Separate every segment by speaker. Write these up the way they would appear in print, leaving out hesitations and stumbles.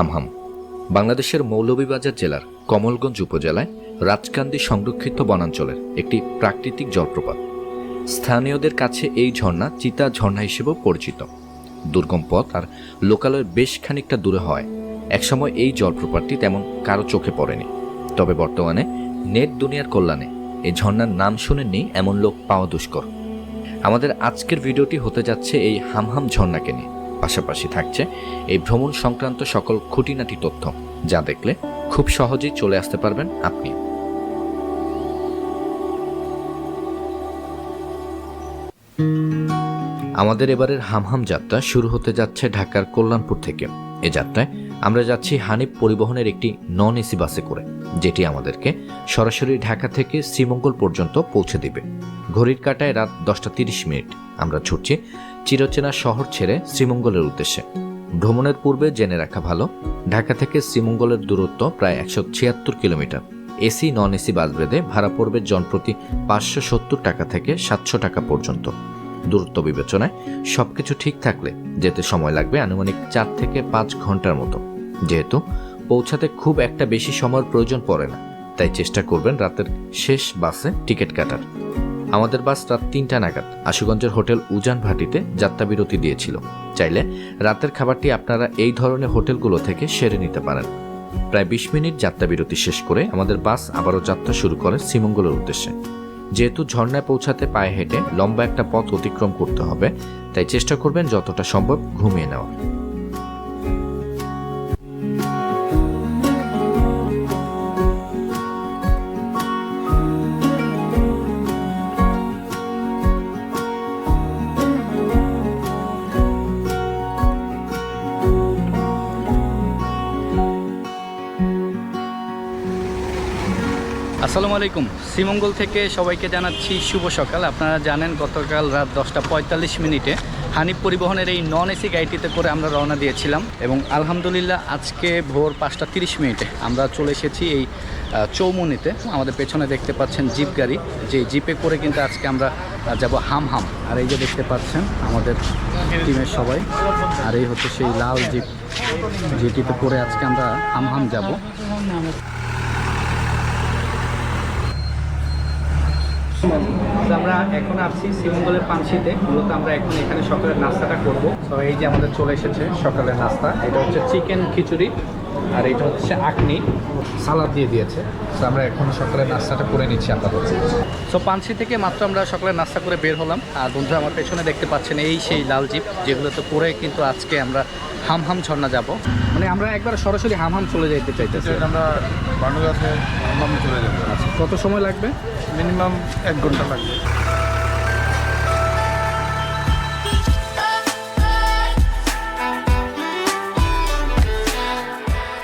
Speaker 1: হামহাম বাংলাদেশের মৌলভীবাজার জেলার কমলগঞ্জ উপজেলায় রাজকান্দি সংরক্ষিত বনাঞ্চলের একটি প্রাকৃতিক জলপ্রপাত। স্থানীয়দের কাছে এই ঝর্ণা চিতা ঝর্ণা হিসেবেও পরিচিত। দুর্গম পথ আর লোকালয়ের বেশ খানিকটা দূরে হয় একসময় এই জলপ্রপাতটি তেমন কারো চোখে পড়েনি। তবে বর্তমানে নেট দুনিয়ার কল্যাণে এই ঝর্ণার নাম শুনেননি এমন লোক পাওয়া দুষ্কর। আমাদের আজকের ভিডিওটি হতে যাচ্ছে এই হামহাম ঝর্ণাকে নিয়ে। পাশাপাশি থাকছে এই ভ্রমণ সংক্রান্ত সকল খুঁটিনাটি তথ্য, যা দেখলে খুব সহজেই চলে আসতে পারবেন আপনি। আমাদের এবারের হামহাম যাত্রা শুরু হতে যাচ্ছে ঢাকার কল্যাণপুর থেকে। এ যাত্রায় আমরা যাচ্ছি হানিফ পরিবহনের একটি নন এসি বাসে করে, যেটি আমাদেরকে সরাসরি ঢাকা থেকে শ্রীমঙ্গল পর্যন্ত পৌঁছে দিবে। ঘড়ির কাঁটায় রাত 10:30। আমরা ছুটছি চিরচেনা শহর ছেড়ে শ্রীমঙ্গলের উদ্দেশ্যে। ভ্রমণের পূর্বে জেনে রাখা ভালো, ঢাকা থেকে শ্রীমঙ্গলের দূরত্ব প্রায় 176 kilometre. AC non AC bus ভেদে ভাড়া পড়বে জনপ্রতি 570 টাকা থেকে 700 টাকা পর্যন্ত। দূরত্ব বিবেচনায় সবকিছু ঠিক থাকলে যেতে সময় লাগবে আনুমানিক 4 থেকে 5 ঘন্টার মতো। যেহেতু পৌঁছাতে খুব একটা বেশি সময়ের প্রয়োজন পড়ে না, তাই চেষ্টা করবেন রাতের শেষ বাসে টিকিট কাটার। আমাদের বাস রাত 3টা নাগাদ আশুগঞ্জের হোটেল উজান ভাটিতে যাত্রা বিরতি দিয়েছিল। চাইলে রাতের খাবারটি আপনারা এই ধরনের হোটেলগুলো থেকে সেরে নিতে পারেন। প্রায় 20 মিনিট যাত্রা বিরতি শেষ করে আমাদের বাস আবারও যাত্রা শুরু করে শ্রীমঙ্গলের উদ্দেশ্যে। যেহেতু ঝর্ণায় পৌঁছাতে পায়ে হেঁটে লম্বা একটা পথ অতিক্রম করতে হবে, তাই চেষ্টা করবেন যতটা সম্ভব ঘুমিয়ে নেওয়া।
Speaker 2: আসসালামু আলাইকুম। শ্রীমঙ্গল থেকে সবাইকে জানাচ্ছি শুভ সকাল। আপনারা জানেন গতকাল রাত 10:45 হানিফ পরিবহনের এই নন এসি গাড়িটিতে করে আমরা রওনা দিয়েছিলাম এবং আলহামদুলিল্লাহ আজকে ভোর 5:30 আমরা চলে এসেছি এই চৌমুনিতে। আমাদের পেছনে দেখতে পাচ্ছেন জিপ গাড়ি, যে জিপে করে কিন্তু আজকে আমরা যাব হামহাম। আর এই যে দেখতে পাচ্ছেন আমাদের টিমের সবাই, আর এই হচ্ছে সেই লাল জিপ, যেটিতে করে আজকে আমরা হামহাম যাব। আমরা এখন আছি শ্রীমঙ্গলের পানশিতে। মূলত আমরা এখন এখানে সকালের নাস্তাটা করব। তো এই যে আমাদের চলে এসেছে সকালের নাস্তা। এটা হচ্ছে চিকেন খিচুড়ি আর এটা হচ্ছে আকনি, সালাদ দিয়ে দিয়েছে। তো আমরা এখন সকালের নাস্তাটা করে নিচ্ছি আপাতত। সো পানশি থেকে মাত্র আমরা সকালের নাস্তা করে বের হলাম। আর বন্ধুরা আমার পেছনে দেখতে পাচ্ছেন এই সেই লাল জিপ, যেগুলোতে করে কিন্তু আজকে আমরা হামহাম ঝর্ণা যাব। মানে আমরা একবার সরাসরি হামহাম চলে যেতে চাইতেছি।
Speaker 3: আমরা বানুগাছে হামহামে চলে যাবো।
Speaker 2: আচ্ছা, কত সময় লাগবে?
Speaker 3: মিনিমাম 1 ঘন্টা লাগবে।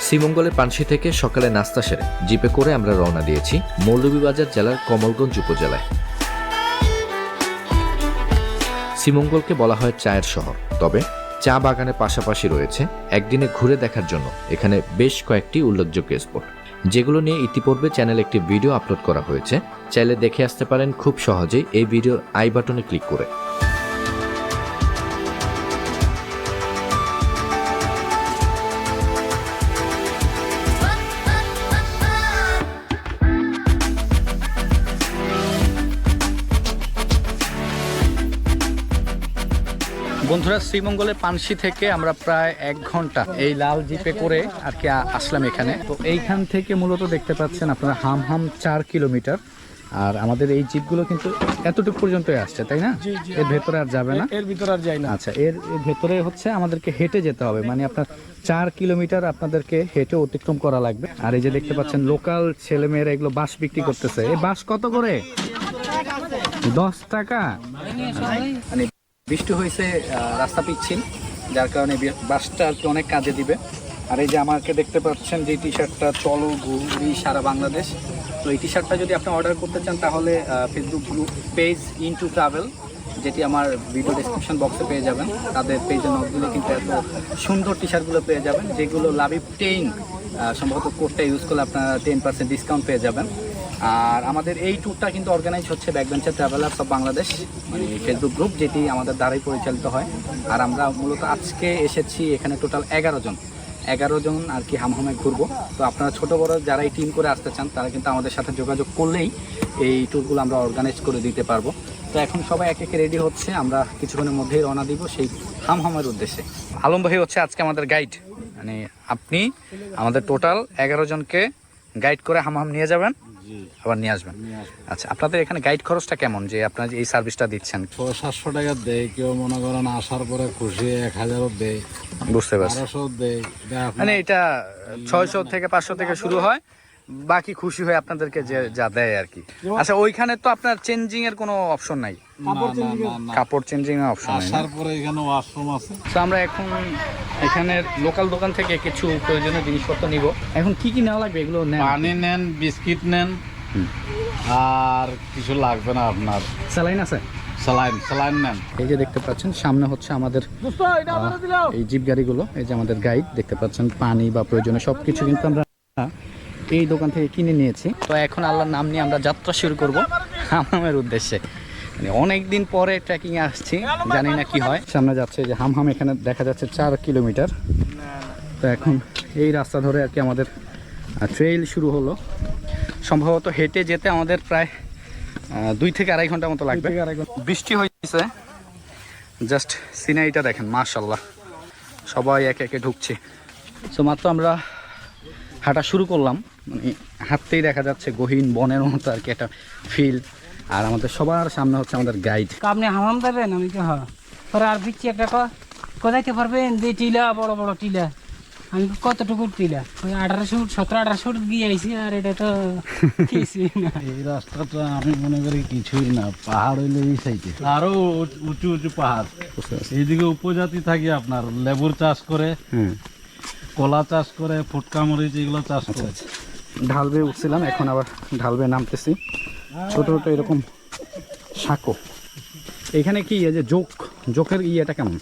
Speaker 1: শ্রীমঙ্গলের পানশি থেকে সকালে নাস্তা সেরে জিপে করে আমরা রওনা দিয়েছি মৌলভীবাজার জেলার কমলগঞ্জ উপজেলায়। শ্রীমঙ্গলকে বলা হয় চায়ের শহর, তবে চা বাগানের পাশাপাশি রয়েছে একদিনে ঘুরে দেখার জন্য এখানে বেশ কয়েকটি উল্লেখযোগ্য স্পট, যেগুলো নিয়ে ইতিপূর্বে চ্যানেলে একটি ভিডিও আপলোড করা হয়েছে। চাইলে দেখে আসতে পারেন খুব সহজেই এই ভিডিওর আই বাটনে ক্লিক করে।
Speaker 2: বন্ধুরা, শ্রীমঙ্গলের পানশি থেকে আমরা প্রায় 1 ঘন্টা এই লাল জিপে করে আর কি আসলাম এখানে। তো এইখান থেকে মূলত দেখতে পাচ্ছেন আপনারা হামহাম 4 কিলোমিটার। আর আমাদের এই জিপগুলো কিন্তু এতটুকু পর্যন্তই আসছে, তাই না? এর ভেতরে আর যাবে না,
Speaker 3: এর ভিতরে আর যাই না।
Speaker 2: আচ্ছা, এর ভেতরে হচ্ছে আমাদেরকে হেঁটে যেতে হবে। মানে আপনার 4 কিলোমিটার আপনাদেরকে হেঁটে অতিক্রম করা লাগবে। আর এই যে দেখতে পাচ্ছেন লোকাল ছেলেমেয়েরা এগুলো বাঁশ বিক্রি করতেছে। এই বাঁশ কত করে? 10 টাকা। মানে বৃষ্টি হয়েছে, রাস্তা পিচ্ছিল, যার কারণে বাসটা আর কি অনেক কাজে দিবে। আর এই যে আমাকে দেখতে পাচ্ছেন যে টি শার্টটা, চলো ঘুরি সারা বাংলাদেশ। তো এই টি শার্টটা যদি আপনি অর্ডার করতে চান তাহলে Facebook group page into travel, যেটি আমার ভিডিও ডেসক্রিপশন বক্সে পেয়ে যাবেন। তাদের পেজে নক দিলে কিন্তু এত সুন্দর টি শার্টগুলো পেয়ে যাবেন, যেগুলো লাবিব 10 সম্ভবত কোডটা ইউজ করলে আপনারা 10% ডিসকাউন্ট পেয়ে যাবেন। আর আমাদের এই ট্যুরটা কিন্তু অর্গানাইজ হচ্ছে ব্যাকবেঞ্চার ট্রাভেলার্স অফ বাংলাদেশ, মানে ফেসবুক গ্রুপ, যেটি আমাদের দ্বারাই পরিচালিত হয়। আর আমরা মূলত আজকে এসেছি এখানে টোটাল 11 জন। 11 জন আর কি হামহামে ঘুরবো। তো আপনারা ছোট বড় যারা এই টিম করে আসতে চান তারা কিন্তু আমাদের সাথে যোগাযোগ করলেই এই ট্যুরগুলো আমরা অর্গানাইজ করে দিতে পারবো। তো এখন সবাই এক একে রেডি হচ্ছে, আমরা কিছুক্ষণের মধ্যেই রওনা দিব সেই হামহামের উদ্দেশ্যে। আলম ভাই হচ্ছে আজকে আমাদের গাইড, মানে আপনি আমাদের টোটাল 11 জনকে গাইড করে হামহাম নিয়ে যাবেন, আবার নিয়ে আসবেন। আচ্ছা, আপনাদের এখানে গাইড খরচটা কেমন, যে আপনারা যে এই সার্ভিসটা দিচ্ছেন?
Speaker 4: 600-700 টাকা দেয়, কেউ মনে করেন আসার পরে খুশি 1000 দেয়,
Speaker 2: বুঝতে পারছি,
Speaker 4: 1200 দেয়।
Speaker 2: মানে এটা 600 থেকে 500 থেকে শুরু হয়, বাকি খুশি হয়ে আপনাদেরকে যে যা দেয় আর কি। আচ্ছা, ওইখানে তো আপনার চেঞ্জিং এর কোনো অপশন নাই? কাপড় চেঞ্জিং এর অপশন নাই।
Speaker 4: আসার পরে এখানে ওয়াশরুম আছে।
Speaker 2: তো আমরা এখন এখানে লোকাল দোকান থেকে কিছু প্রয়োজনীয় জিনিসপত্র নিব। এখন কি কি নেওয়া লাগবে এগুলো নেন?
Speaker 4: পানি নেন, বিস্কিট নেন, আর কিছু লাগবে না আপনার।
Speaker 2: স্যালাইন আছে?
Speaker 4: স্যালাইন নেন।
Speaker 2: এই যে দেখতে পাচ্ছেন সামনে হচ্ছে আমাদের এই জিপ গাড়িগুলো, এই যে আমাদের গাইড দেখতে পাচ্ছেন, পানি বা প্রয়োজনীয় সবকিছু কিন্তু আমরা এই দোকান থেকে কিনে নিয়েছি। তো এখন আল্লাহর নাম নিয়ে আমরা যাত্রা শুরু করব হামহামের উদ্দেশ্যে। মানে অনেক দিন পরে ট্রেকিংয়ে আসছি, জানি না কি হয়। সামনে যাচ্ছে যে হামহাম, এখানে দেখা যাচ্ছে 4 কিলোমিটার। তো এখন এই রাস্তা ধরে আর কি আমাদের ট্রেইল শুরু হলো। সম্ভবত হেঁটে যেতে আমাদের প্রায় 2 থেকে আড়াই ঘন্টা মতো লাগবে। বৃষ্টি হয়েছে, জাস্ট সিনারিটা দেখেন, মাশাআল্লাহ। সবাই একে একে ঢুকছে। সো মাত্র আমরা হাঁটা শুরু করলাম, মানে হাঁটতেই দেখা যাচ্ছে গহীন বনের মতো আর কি একটা ফিল। আর আমাদের সবার সামনে হচ্ছে আমাদের গাইড।
Speaker 5: আপনি হামাম যাবেন? আমি তো হ্যাঁ, পরে আর দিচ্ছি একটা কোথাইতে পারবেন যে টিলা, বড় বড় টিলা। আমি কতটুকু টিলা, ওই 1800 1700-1800 গিয়ে আইছি, আর এটা তো কিছুই না।
Speaker 4: এই রাস্তাটা আমি মনে করি কিছুই না, পাহাড় হইলে এই সাইডে আরো উঁচু উঁচু পাহাড়। এইদিকে উপজাতি থাকি আপনার লেবুর চাষ করে, কলা চাষ করে, ফুটকা মরিচ এগুলো চাষ করে।
Speaker 2: ঢাল বেয়ে উঠছিলাম, এখন আবার ঢাল বেয়ে নামতেছি। ছোট ছোট এরকম সাঁকো। এখানে কি এই যে জোকের ইয়েটা কেমন?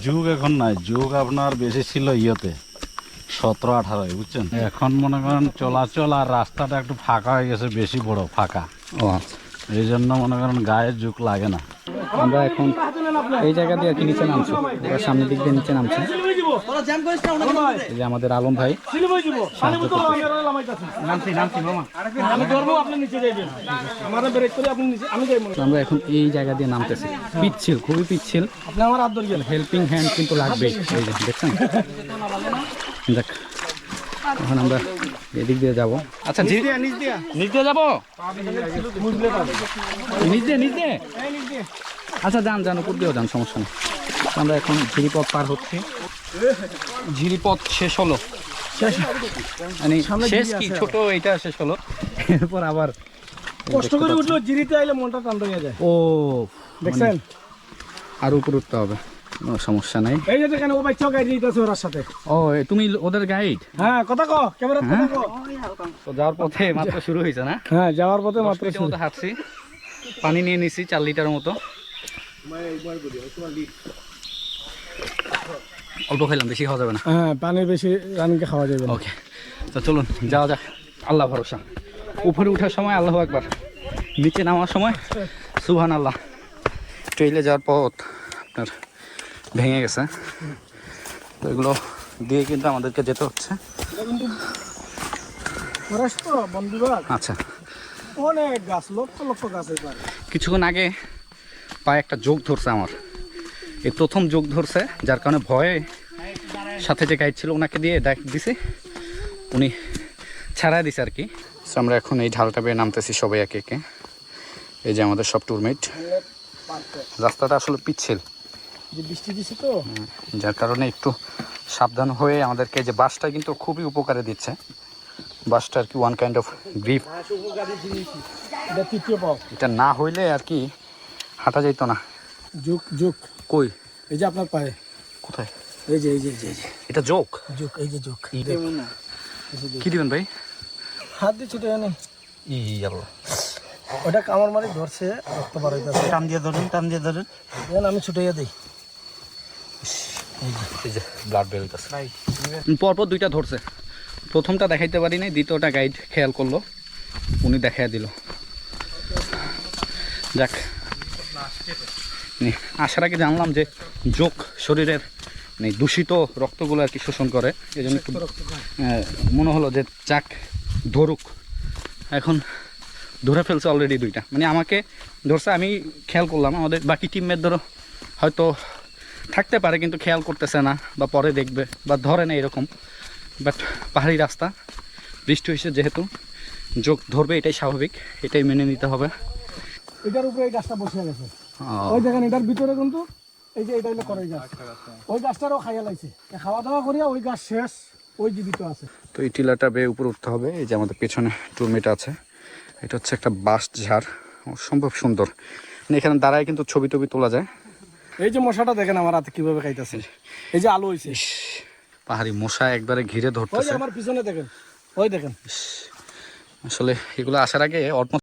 Speaker 4: যুগ এখন নাই, যুগ আপনার বেশি ছিল ইয়েতে 17-18, বুঝছেন। এখন মনে করেন চলাচল আর রাস্তাটা একটু ফাঁকা হয়ে গেছে, বেশি বড় ফাঁকা।
Speaker 2: ও আচ্ছা,
Speaker 4: এই জন্য মনে করেন গায়ের যুগ লাগে না।
Speaker 2: আমরা এখন এই জায়গা দিয়ে আর কি নিচে নামছি, এবার সামনের দিক দিয়ে নিচে নামছি। এই যে আমাদের আলম ভাই আমরা এখন এই জায়গা দিয়ে নামতেছি। পিচ্ছিল, খুবই পিচ্ছিল, হেল্পিং হ্যান্ড কিন্তু লাগবে। এই যে দেখছেন, দেখ এখন আমরা এদিক দিয়ে যাবো। আচ্ছা, নিচ দিয়ে যাবো, নিচ দিয়ে। আচ্ছা, যান উপর দিয়েও যান, সমস্যা নেই। আমরা এখন ঝিরিপথ পার হচ্ছি। ঝিরিপথ শেষ হলো, মানে শেষ কি ছোট এটা শেষ হলো, এরপর আবার
Speaker 3: কষ্ট করে উঠলো, জিরিতে আইলে মনটা টান হয়ে যায়।
Speaker 2: ও
Speaker 3: দেখছেন,
Speaker 2: আর উপর উঠতে হবে, কোনো সমস্যা নাই।
Speaker 3: এই যে দেখেন ও বাচ্চাও গাইড দিতেছে ওর সাথে।
Speaker 2: ও তুমি ওদের গাইড?
Speaker 3: হ্যাঁ, কথা কো, ক্যামেরা কথা কো।
Speaker 2: তো যাওয়ার পথে মাত্র শুরু হয়েছে না?
Speaker 3: হ্যাঁ, যাওয়ার পথে মাত্র
Speaker 2: মাত্র মতো হাঁটছি। পানি নিয়ে নিছি 4 লিটার মতো, অল্প খাইলাম, বেশি খাওয়া যাবে না।
Speaker 3: হ্যাঁ, পানি বেশি রানীকে খাওয়া যাবে না।
Speaker 2: ওকে, তো চলুন যাওয়া যাক। আল্লাহ ভরসা। উপরে ওঠার সময় আল্লাহু আকবার, নিচে নামার সময় সুবহানাল্লাহ। ট্রেইলে যাওয়ার পথ আপনার ভেঙে গেছে, তো এগুলো দিয়ে কিন্তু আমাদেরকে যেতে হচ্ছে। আচ্ছা,
Speaker 3: অনেক গাছ, লক্ষ লক্ষ গাছ।
Speaker 2: কিছুক্ষণ আগে পায়ে একটা যোগ ধরছে আমার, এই প্রথম যোগ ধরছে, যার কারণে ভয়ে সাথে যে গাইড ছিল ওনাকে দিয়ে ডাক দিছে, উনি ছাড়া দিছে আর কি। আমরা এখন এই ঢালটা বেয়ে নামতেছি সবাই একে একে। এই যে আমাদের সব ট্যুরমেট। রাস্তাটা আসলে পিচ্ছিল,
Speaker 3: বৃষ্টি দিচ্ছে তো,
Speaker 2: যার কারণে একটু সাবধান হয়ে আমাদেরকে, যে বাসটা কিন্তু খুবই উপকারে দিচ্ছে। বাসটা আর কি ওয়ান কাইন্ড অফ গ্রিপ, এটা না হইলে আর কি হাঁটা যাইতো না।
Speaker 3: যোগ
Speaker 2: কই?
Speaker 3: এই যে আপনার পায়ে।
Speaker 2: কোথায়?
Speaker 3: এই যে
Speaker 2: এটা যোগ?
Speaker 3: এই যে যোগ।
Speaker 2: কি দিবেন ভাই?
Speaker 3: হাত দিয়ে ছুটে আনে,
Speaker 2: আল্লাহ,
Speaker 3: ওটা কামড় মারি ধরছে, রক্ত বার হইতাছে।
Speaker 4: টান দিয়ে ধরেন।
Speaker 3: আমি ছুটাইয়া দিই।
Speaker 2: এই যে ব্লাড বের হইতাছে। পরপর 2টা ধরছে, প্রথমটা দেখাইতে পারি নাই, দ্বিতীয়টা গাইড খেয়াল করলো, উনি দেখাইয়া দিল। যাক, আসার আগে জানলাম যে যোগ শরীরের মানে দূষিত রক্তগুলো আর কি শোষণ করে। এই জন্য একটু মনে হলো যে যাক ধরুক। এখন ধরে ফেলছে অলরেডি 2টা, মানে আমাকে ধরছে, আমি খেয়াল করলাম। আমাদের বাকি টিমমেটদেরও হয়তো থাকতে পারে কিন্তু খেয়াল করতেছে না বা পরে দেখবে বা ধরে না এরকম। বাট পাহাড়ি রাস্তা, বৃষ্টি হয়েছে যেহেতু যোগ ধরবে, এটাই স্বাভাবিক, এটাই মেনে নিতে হবে।
Speaker 3: এটার উপরে এই গাছটা বসে গেছে, ওই দেখেন এটার ভিতরে কিন্তু এই যে এটা হলো করই গাছ, ওই গাছটারও খাইয়া লাইছে। খাওয়া দাওয়া করিয়া ওই গাছ শেষ, ওই জীবিত আছে।
Speaker 2: তো এই টিলাটা বেয়ে উপরে উঠতে হবে। এই যে আমাদের পেছনে টুলমিটা আছে, এটা হচ্ছে একটা বাঁশ ঝাড়, অসম্ভব সুন্দর। মানে এখানে দাঁড়ায় কিন্তু ছবি টবি তোলা যায়।
Speaker 3: এই যে মশাটা দেখেন আমার হাতে কিভাবে খাইতেছে, এই যে আলো হইছে,
Speaker 2: পাহাড়ি মশা একবারে ঘিরে
Speaker 3: ওই যে
Speaker 2: ধরতেছে।
Speaker 3: আমার পিছনে দেখেন, ওই দেখেন।
Speaker 2: আসলে এগুলো আসার আগে